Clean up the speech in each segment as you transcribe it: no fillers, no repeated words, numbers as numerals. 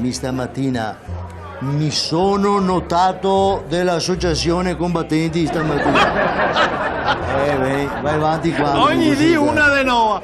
ascoltami, stamattina mi sono notato dell'associazione combattenti stamattina. Vai avanti qua. Ogni dì una di nuova.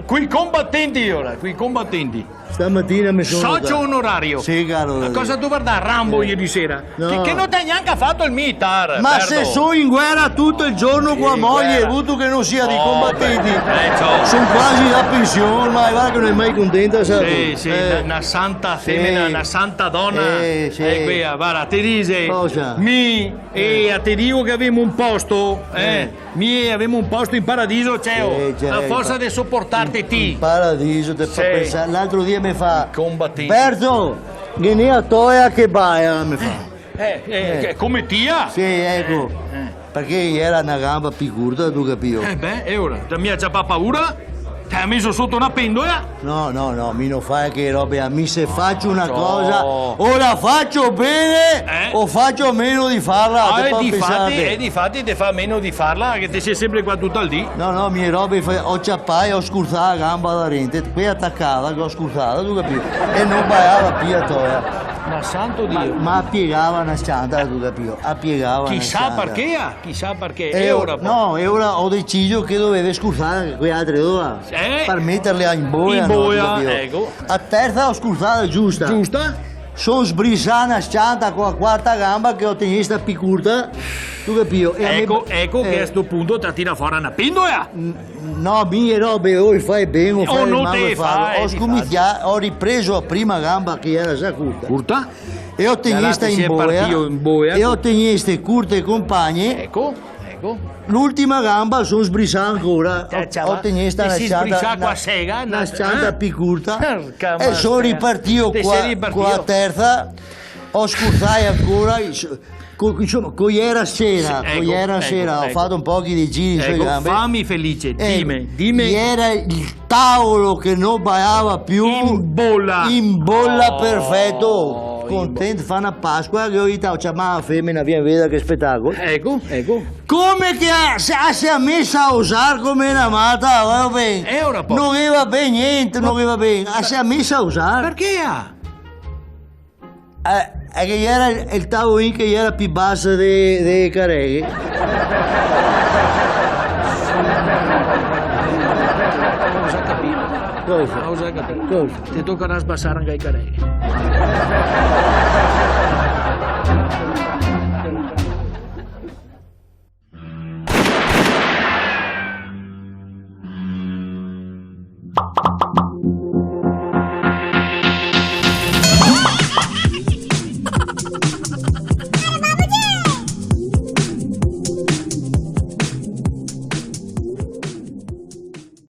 Qui combattenti ora, qui combattenti. Stamattina mi sono Socio notato. onorario. Sì, caro. Ma cosa tu guardare Rambo ieri sera? No. Che non ti hai neanche fatto il militar. Ma perdo. se sono in guerra tutto il giorno con la in moglie, guerra. avuto che non sia di Oh, combattenti. ciao. Sono quasi da pensione, ma guarda che non è mai contenta, sai? Sì, una santa femmina, una santa donna. Sì. Qui, guarda, ti dice. Cosa? Ti dico che abbiamo un posto, abbiamo un posto in paradiso, Ceo. Sì, A forza di sopportarti ti. In paradiso, te fa Sì. pensare. L'altro dia mi fa. Combattenti. Berto, vieni a toia che baia, mi fa. Come tia? Sì, ecco. Perché era una gamba più corta, tu capivo? E ora? La mia c'ha paura? Ti ha messo sotto una pendola? No, mi non fai che robe a me. Se faccio una cosa, o la faccio bene o faccio meno di farla. te fa pensare. Difatti ti fa meno di farla, che ti sei sempre qua tutto al dì. No, mie robe, ho ciappai, ho scurzato la gamba da rente, qui attaccata, che ho scurzato, tu capivi? E non baiava più a toia. Ma santo Dio. Ma piegava una scianta, tu capivi? Piegava Chissà una perché, chissà perché. E ora, no, e ora ho deciso che dovevo scursare quelle altre due per metterle in boia. In boia, no, tu capivi? ecco. A terza ho scursata giusta. Giusta? Sono sbrisata una scianta con la quarta gamba che ho tenuta più corta, tu capivi? Ecco che a questo punto ti tira fuori una pendola. No, mie robe, o fai bene o fai non male. te fai, Ho scomigliato, ho ripreso la prima gamba che era già corta. Curta? E ho tenuta in boia. E ho tenuta curte compagne. Ecco. L'ultima gamba sono sbrisata ancora. Ho tenuta una scianta. Scianta più corta. Porca E sono mastica. ripartito Te qua, sei ripartito. con la terza. Ho scurzato ancora. Con ieri sera, ho fatto un po' di giri sulle gambe. Fammi felice, dimmi. Era il tavolo che non baiava più. In bolla perfetto. Contento, fa una Pasqua che ho detto, chiamava femmina, viene a vedere che spettacolo. Ecco. Come che si è messa a usare come una mata, va bene. Ora poi. Non aveva bene niente, non aveva bene. Si è messa a usare. Perché? È che era il tavolino che era più basso dei careghi. Cosa capito? Cosa? Ti toccherà sbassare anche i careghi.